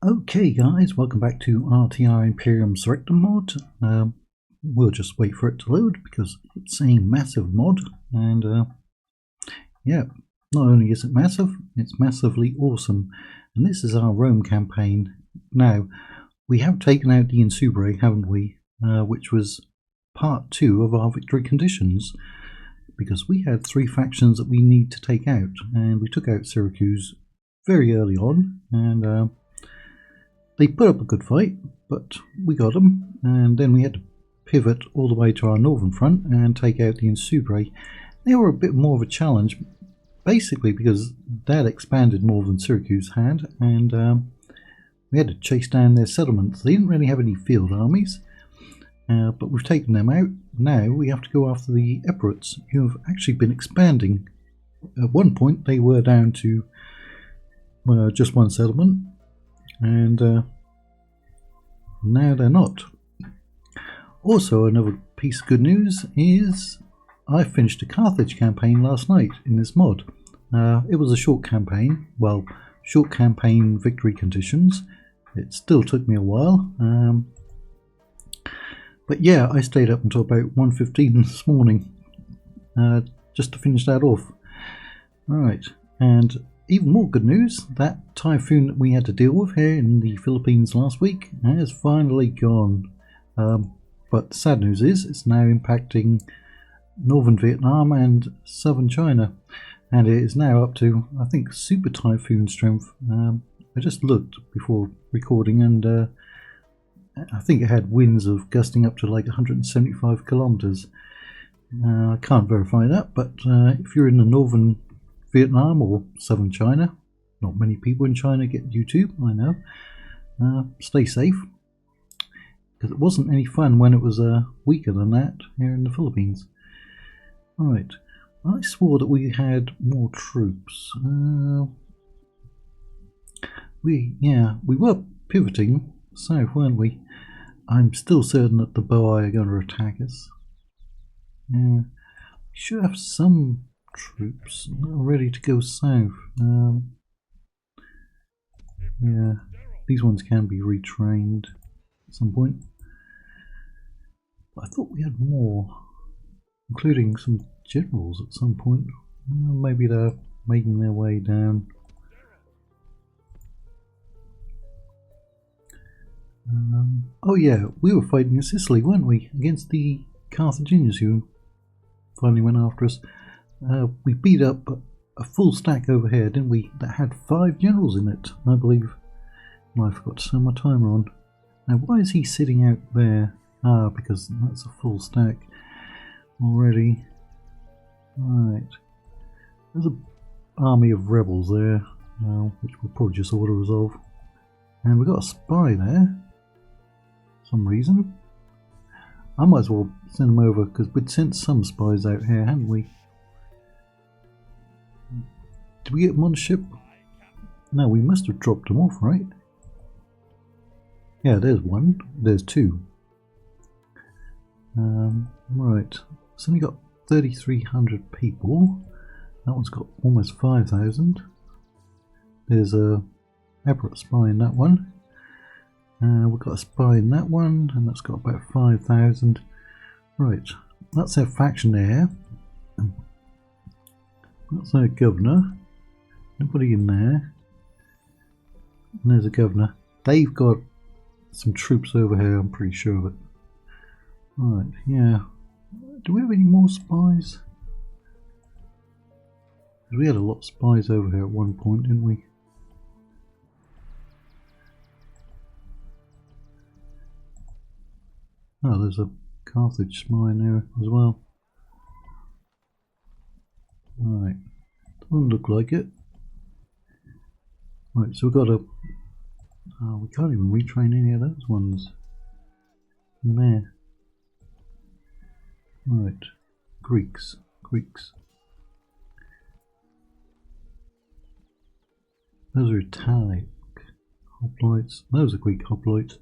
Okay guys, welcome back to RTR Imperium Surrectum mod. We'll just wait for it to load because it's a massive mod, and yeah, not only is it massive, it's massively awesome. And this is our Rome campaign. Now, we have taken out the Insubres, haven't we? Which was part 2 of our victory conditions, because we had 3 factions that we need to take out, and we took out Syracuse very early on, and they put up a good fight, but we got them, and then we had to pivot all the way to our northern front and take out the Insubres. They were a bit more of a challenge, basically because they had expanded more than Syracuse had, and we had to chase down their settlements. They didn't really have any field armies, but we've taken them out. Now we have to go after the Epirates, who have actually been expanding. At one point they were down to just one settlement, and now they're not. Also, another piece of good news is I finished a Carthage campaign last night in this mod. It was a short campaign, well, short campaign victory conditions. It still took me a while, but yeah, I stayed up until about 1:15 this morning just to finish that off. Right, and even more good news, that typhoon that we had to deal with here in the Philippines last week has finally gone. But the sad news is it's now impacting northern Vietnam and southern China, and it is now up to, I think, super typhoon strength. I just looked before recording, and I think it had winds of gusting up to like 175 kilometers. I can't verify that, but if you're in the northern Vietnam or southern China, not many people in China get YouTube, I know, stay safe, because it wasn't any fun when it was weaker than that here in the Philippines. Right, I swore that we had more troops. We were pivoting south, weren't we? I'm still certain that the Boai are going to attack us. Yeah, we should have some troops ready to go south. Yeah, these ones can be retrained at some point. But I thought we had more, including some generals at some point. Maybe they're making their way down. Oh yeah, we were fighting in Sicily, weren't we? Against the Carthaginians who finally went after us. We beat up a full stack over here, didn't we? That had 5 generals in it, I believe. Oh, I forgot to turn my timer on. Now, why is he sitting out there? Ah, because that's a full stack already. Right. There's an army of rebels there, which we'll probably just auto-resolve. And we've got a spy there, for some reason. I might as well send them over, because we'd sent some spies out here, hadn't we? Did we get them on the ship? No, we must have dropped them off, right? Yeah, there's one. There's 2. Right. It's only got 3,300 people. That one's got almost 5,000. There's a Epirat spy in that one. We've got a spy in that one, and that's got about 5,000. Right. That's their faction there. That's their governor. Nobody in there. And there's a governor. They've got some troops over here, I'm pretty sure of it. Right, yeah. Do we have any more spies? We had a lot of spies over here at one point, didn't we? Oh, there's a Carthage spy in there as well. Right, doesn't look like it. Right, so we've got a... we can't even retrain any of those ones in there. Right, Greeks. Those are Italic hoplites. Those are Greek hoplites.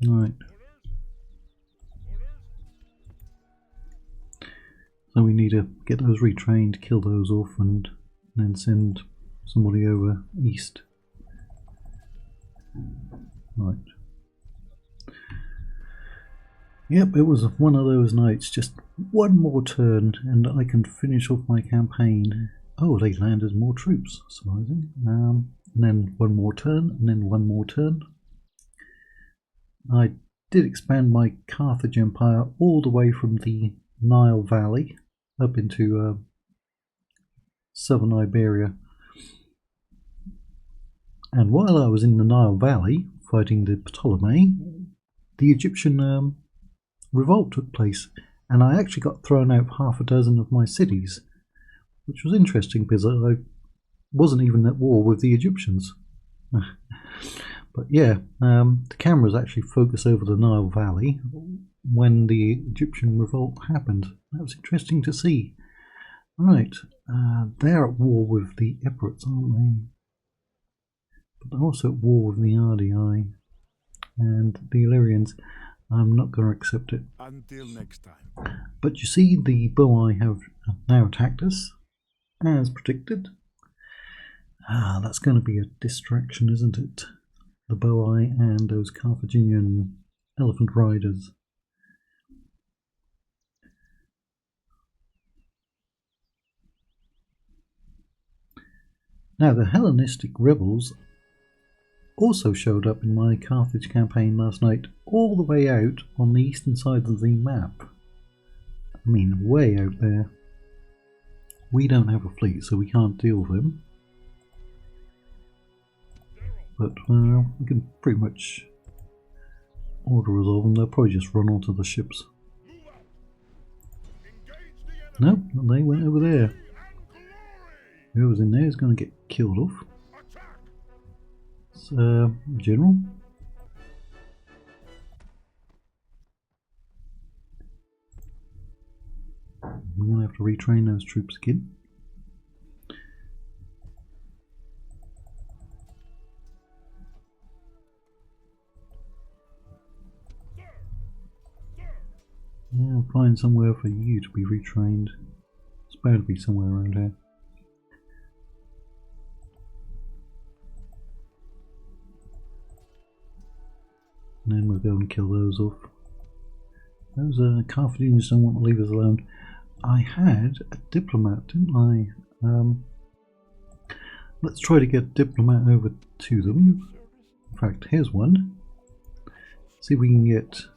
Right. So we need to get those retrained, kill those off, and then send somebody over east. Yep, it was one of those nights, just one more turn and I can finish off my campaign. Oh, they landed more troops, surprising. And then one more turn, and then one more turn. I did expand my Carthage Empire all the way from the Nile Valley up into southern Iberia. And while I was in the Nile Valley fighting the Ptolemy, the Egyptian revolt took place, and I actually got thrown out half a dozen of my cities, which was interesting because I wasn't even at war with the Egyptians. But yeah, the cameras actually focus over the Nile Valley when the Egyptian revolt happened. That was interesting to see. Right, they're at war with the Epirots, aren't they? But they're also at war with the RDI and the Illyrians. I'm not going to accept it. Until next time. But you see, the Boii have now attacked us, as predicted. That's going to be a distraction, isn't it? The Boii and those Carthaginian elephant riders. Now, the Hellenistic rebels also showed up in my Carthage campaign last night, all the way out on the eastern side of the map. I mean, way out there. We don't have a fleet, so we can't deal with them. But we can pretty much auto-resolve them. They'll probably just run onto the ships. Nope, they went over there. Whoever's in there is going to get killed off. General. We're going to have to retrain those troops again. I'll find somewhere for you to be retrained. It's bound to be somewhere around here. And then we'll go and kill those off. Those Carthaginians don't want to leave us alone. I had a diplomat, didn't I? Let's try to get a diplomat over to them. In fact, here's one. See if we can get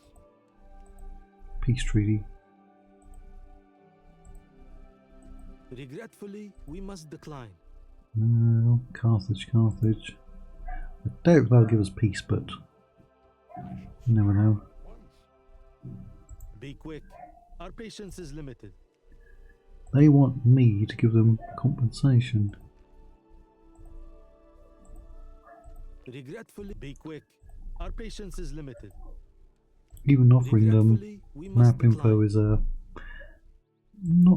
peace treaty. Regretfully, we must decline. No, Carthage. I doubt they'll give us peace, but you never know. Be quick. Our patience is limited. They want me to give them compensation. Regretfully, be quick. Our patience is limited. Even offering them map info is not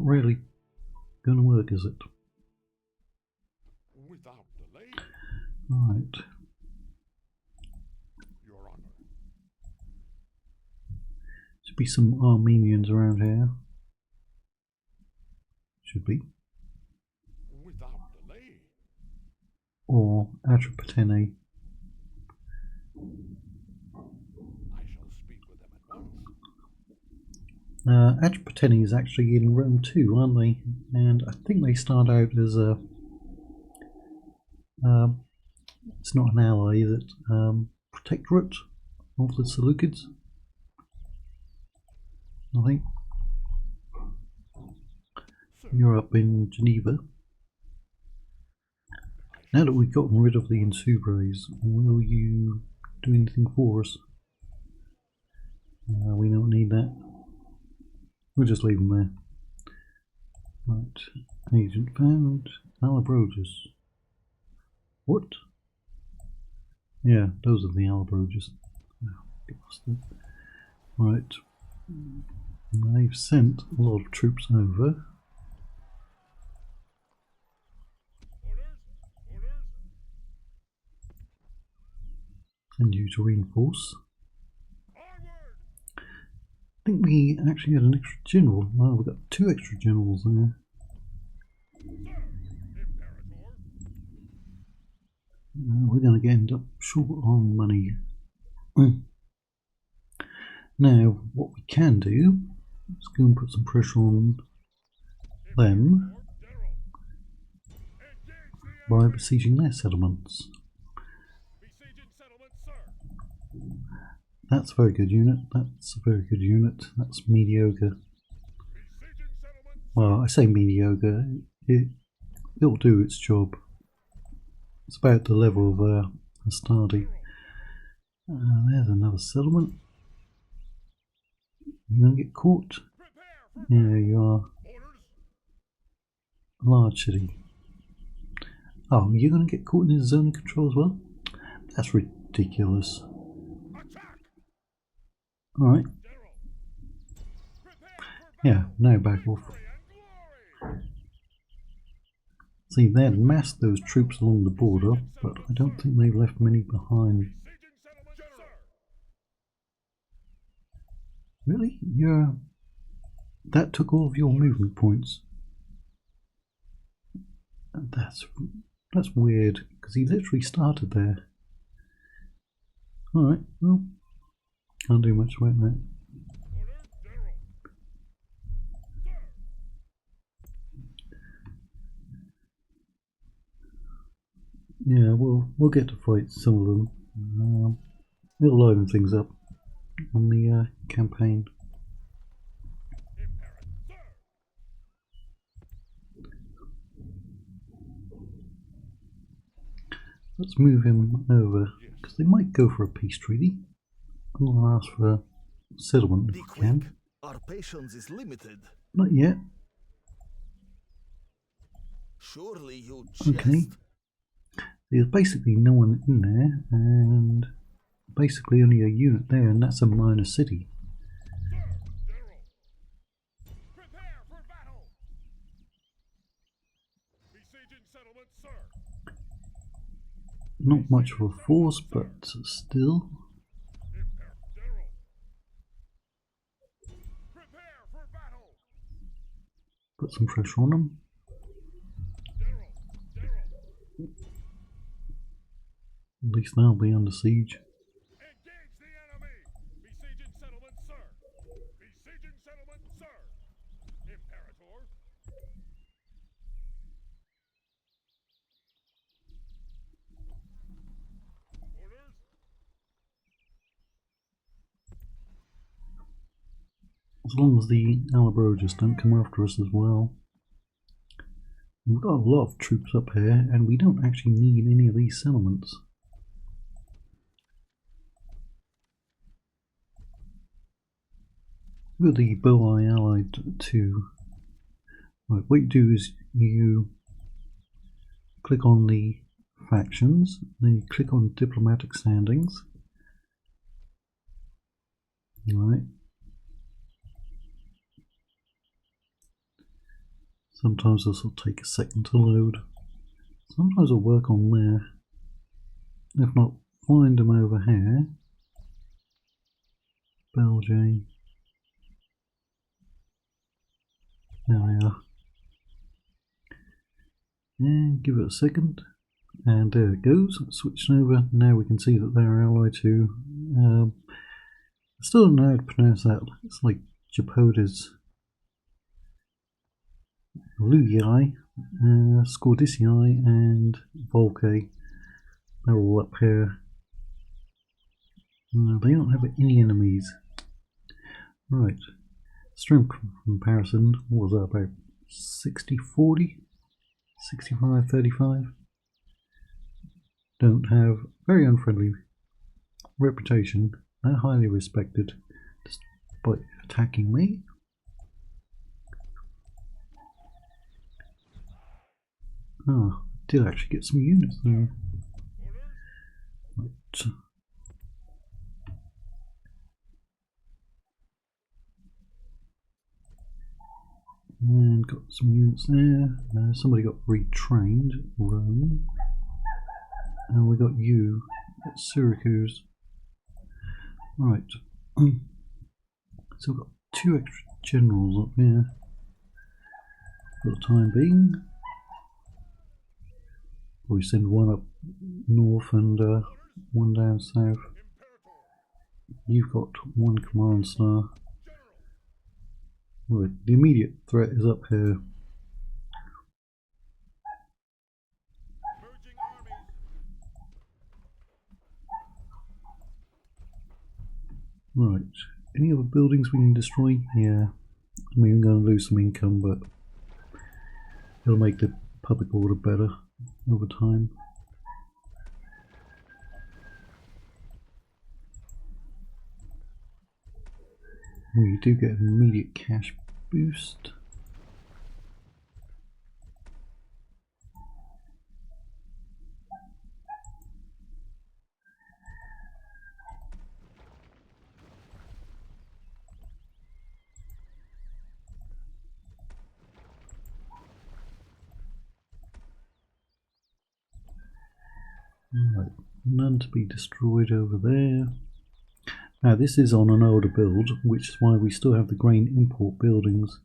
really going to work, is it? Without delay. Right. Your Honor. Should be some Armenians around here. Should be. Without delay. Or Atropatene. I shall speak with them at once. Atropatene is actually in Rome too, aren't they? And I think they start out as a... it's not an ally, is it? Protectorate of the Seleucids, I think. You're up in Geneva. Now that we've gotten rid of the Insubres, will you do anything for us? We don't need that. We'll just leave them there. Right. Agent found. Alabroges. What? Yeah, those are the Alabroges. Oh, right. They've sent a lot of troops over. Send you to reinforce. I think we actually had an extra general. Well, we've got 2 extra generals there. We're going to end up short on money. Now, what we can do is go and put some pressure on them by besieging their settlements. Besieging settlement, sir. That's a very good unit. That's a very good unit. That's mediocre. Besieging settlement. Well, I say mediocre. It'll do its job. It's about the level of Astardi. There's another settlement. You gonna get caught? Yeah, you are. Orders. Large city. Oh, you're gonna get caught in his zone of control as well? That's ridiculous. Attack. Alright. General. Prepare for Yeah, battle. now back off. Victory and glory. See, they had massed those troops along the border, but I don't think they left many behind. Besieging settlement, sir. Really? That took all of your movement points. That's weird, because he literally started there. Alright, well, can't do much about that. Orders, General. Sir. Yeah, we'll get to fight some of them. It'll liven things up on the campaign. Imperator, sir. Let's move him over, because they might go for a peace treaty. I'm going to ask for a settlement if Be we quick. can. Our patience is limited. Not yet. Surely you jest. Okay. There's basically no one in there, and basically only a unit there, and that's a minor city. Sir. General. Prepare for battle. Besieging settlement, sir. Not much of a force, but still. Imperator, General. Prepare for battle. Put some pressure on them. General. General. At least they'll be under siege. Engage the enemy. Besieging settlement, sir. Besieging settlement, sir. Imperator. Orders. As long as the Alabrojas don't come after us as well. We've got a lot of troops up here, and we don't actually need any of these settlements. With the Boii allied to... Right, what you do is you click on the factions, then you click on diplomatic standings. Right. Sometimes this will take a second to load. Sometimes it'll work on there. If not, find them over here. Belgium. There we are. And give it a second. And there it goes. Switching over. Now we can see that they're allied to. I still don't know how to pronounce that. It's like Japoda's. Lugii, Scordicii, and Volcae. They're all up here. They don't have any enemies. Right. Strength comparison, what was that about? 60-40? 65-35? Don't have very unfriendly reputation. They're highly respected despite attacking me. Oh, did actually get some units there. Right. And got some units there. Somebody got retrained, Rome. And we got you at Syracuse. Right. So we've got 2 extra generals up here for the time being. We send one up north and one down south. you've got 1 command star. Right, the immediate threat is up here. Merging armies. Right, any other buildings we can destroy? Yeah, I mean, I'm going to lose some income, but it'll make the public order better over time. We do get an immediate cash boost. Right, none to be destroyed over there. Now this is on an older build, which is why we still have the grain import buildings,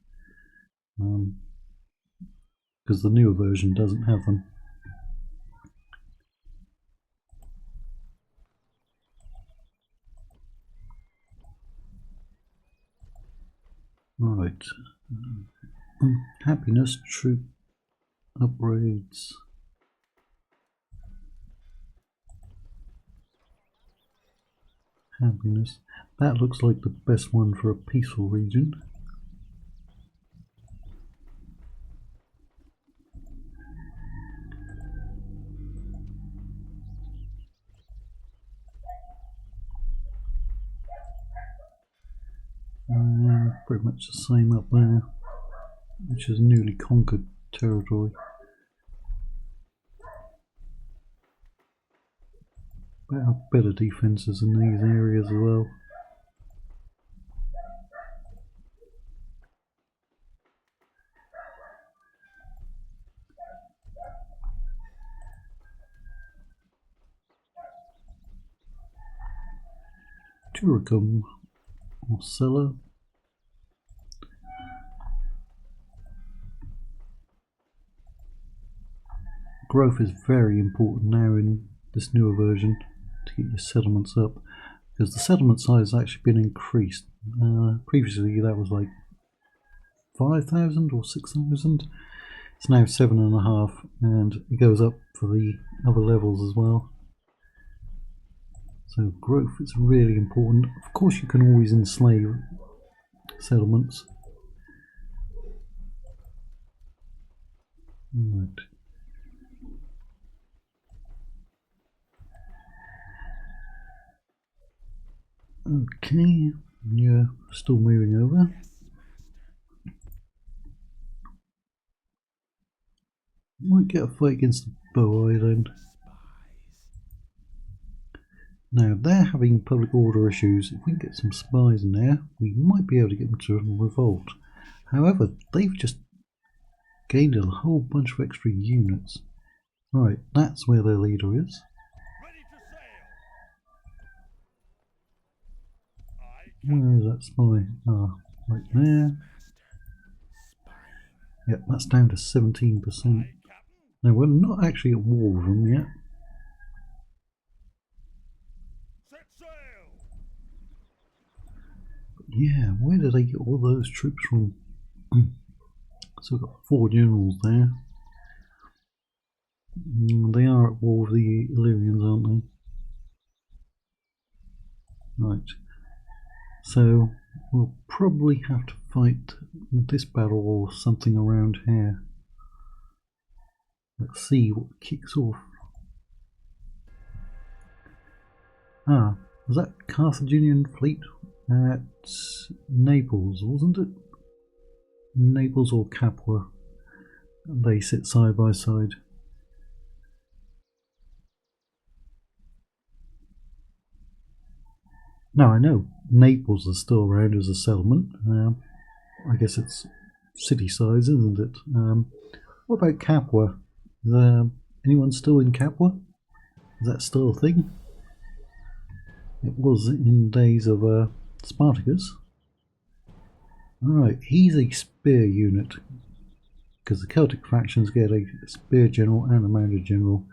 because the newer version doesn't have them. Right, happiness, troop upgrades. Happiness. That looks like the best one for a peaceful region. Pretty much the same up there, which is newly conquered territory. Better defences in these areas as well. Turicum or cellar. Growth is very important now in this newer version to get your settlements up, because the settlement size has actually been increased. Previously that was like 5,000 or 6,000. It's now 7.5, and it goes up for the other levels as well. So growth is really important. Of course you can always enslave settlements. Right. Okay, yeah, still moving over. Might get a fight against the Bow Island. Now they're having public order issues. If we can get some spies in there, we might be able to get them to revolt. However, they've just gained a whole bunch of extra units. Right, that's where their leader is. Ready to sail. Where is that spy? Ah, right there. Yep, that's down to 17%. Now we're not actually at war with them yet. Set sail. But yeah, where did they get all those troops from? So we've got 4 generals there. They are at war with the Illyrians, aren't they? Right. So we'll probably have to fight this battle or something around here. Let's see what kicks off. Ah, was that Carthaginian fleet at Naples, wasn't it? Naples or Capua. They sit side by side. Now I know Naples is still around as a settlement. I guess it's city size, isn't it? What about Capua? Is anyone still in Capua? Is that still a thing? It was in days of Spartacus. Alright, he's a spear unit, because the Celtic factions get a spear general and a mounted general.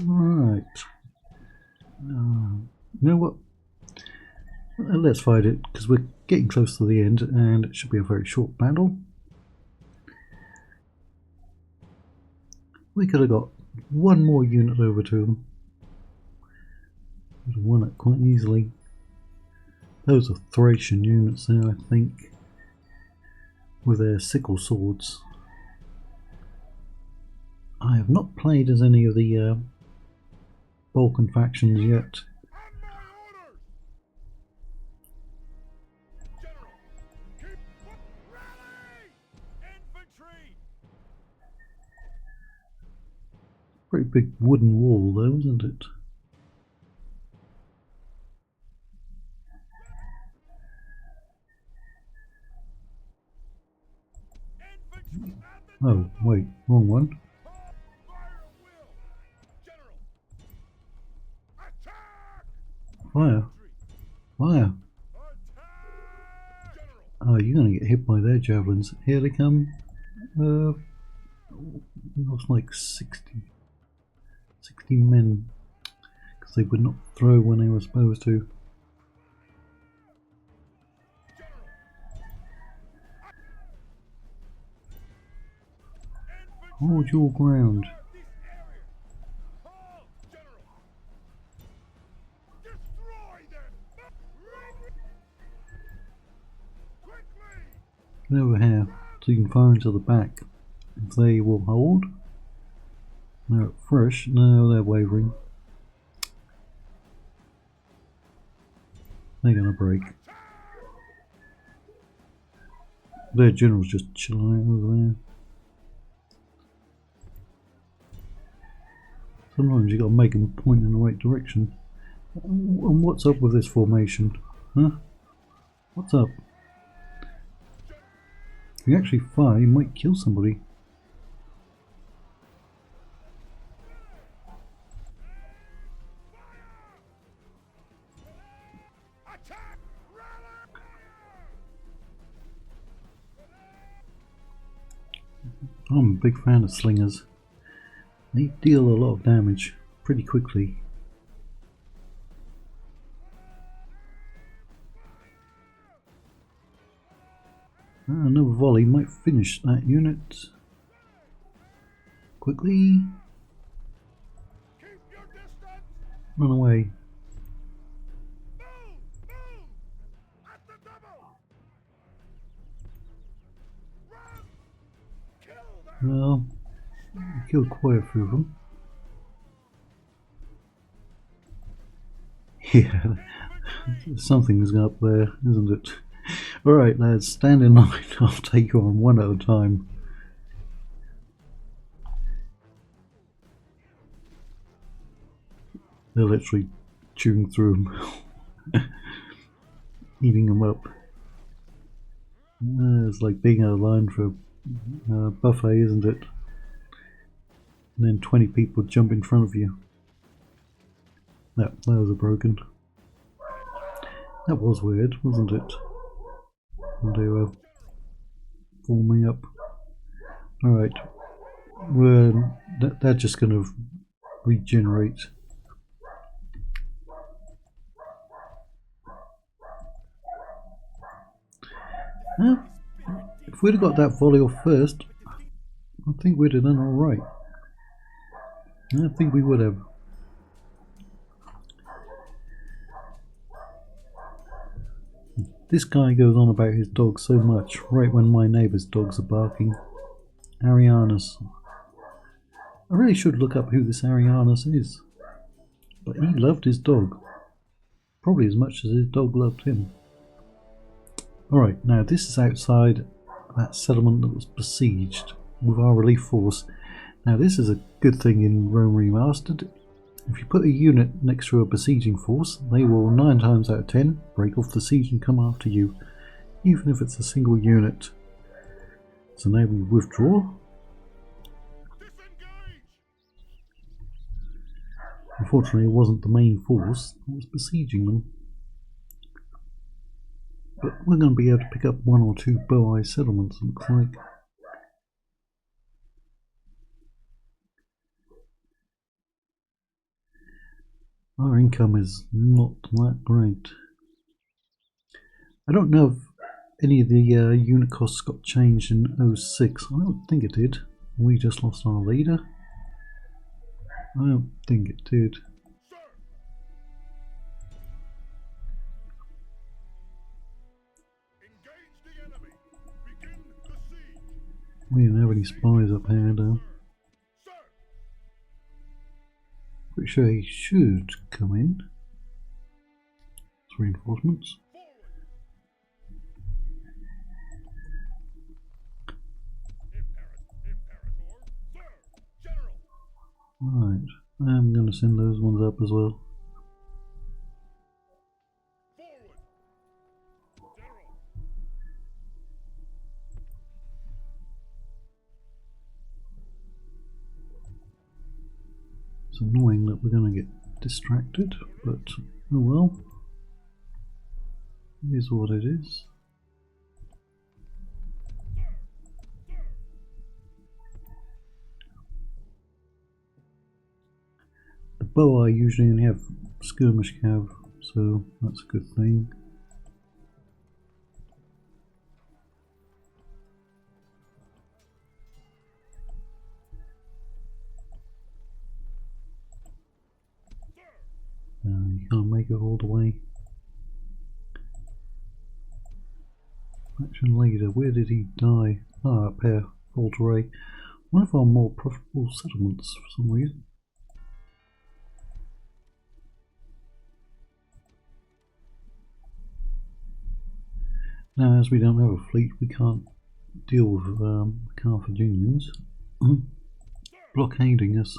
Right. You know what? let's fight it, because we're getting close to the end and it should be a very short battle. We could have got one more unit over to them. Could have won it quite easily. Those are Thracian units there, I think, with their sickle swords. I have not played as any of the Balkan factions yet. Pretty big wooden wall though, isn't it? Oh, wait, wrong one. Fire! Fire! Oh, you're gonna get hit by their javelins. Here they come. Lost like 60 men. Because they would not throw when they were supposed to. Hold your ground. Get over here so you can fire into the back. If they will hold. They're fresh. No, they're wavering. They're gonna break. Their general's just chilling out over there. Sometimes you gotta make them point in the right direction. And what's up with this formation? Huh? What's up? If you actually fire, you might kill somebody. I'm a big fan of slingers. They deal a lot of damage pretty quickly. Another volley might finish that unit. Quickly. Run away. Well, killed quite a few of them. Yeah, something's up there, isn't it? Alright lads, stand in line, I'll take you on one at a time. They're literally chewing through them. Eating them up. It's like being in a line for a buffet, isn't it? And then 20 people jump in front of you. Those are broken. That was weird, wasn't it? They were forming up. Alright. They're just going to regenerate. If we'd have got that volley off first, I think we'd have done alright. I think we would have. This guy goes on about his dog so much, right when my neighbour's dogs are barking. Arianus. I really should look up who this Arianus is. But he loved his dog. Probably as much as his dog loved him. Alright, now this is outside that settlement that was besieged with our relief force. Now this is a good thing in Rome Remastered. If you put a unit next to a besieging force, they will 9 times out of 10 break off the siege and come after you, even if it's a single unit. So now we withdraw. Unfortunately, it wasn't the main force that was besieging them. But we're going to be able to pick up 1 or 2 Boii settlements, it looks like. Our income is not that great. I don't know if any of the unit costs got changed in 06. I don't think it did. We just lost our leader. I don't think it did. Sir! Engage the enemy! Begin the siege! We didn't have any spies up here though. Sir! Pretty sure he should come in. It's reinforcements. Imperator! Sir! General! Right, I'm going to send those ones up as well. Forward! General! It's annoying that we're going to get distracted, but oh well. It is what it is. The bow I usually only have skirmish cav, so that's a good thing. You can't make it all the way. Faction leader, where did he die? Ah, up here, Volteray. One of our more profitable settlements for some reason. Now, as we don't have a fleet, we can't deal with Carthaginians blockading us.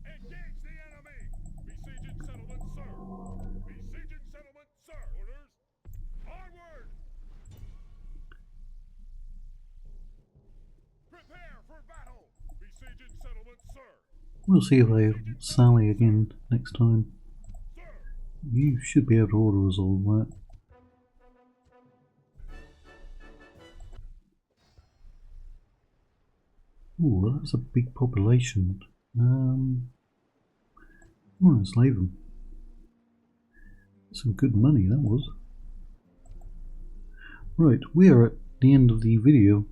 Engage the enemy! Besieging settlement, sir! Besieging settlement, sir! Orders! Onward! Prepare for battle! Besieging settlement, sir! We'll see if they sally again next time. Sir! You should be able to order us all that. Ooh, that's a big population. Enslave them. Some good money that was. Right, we are at the end of the video.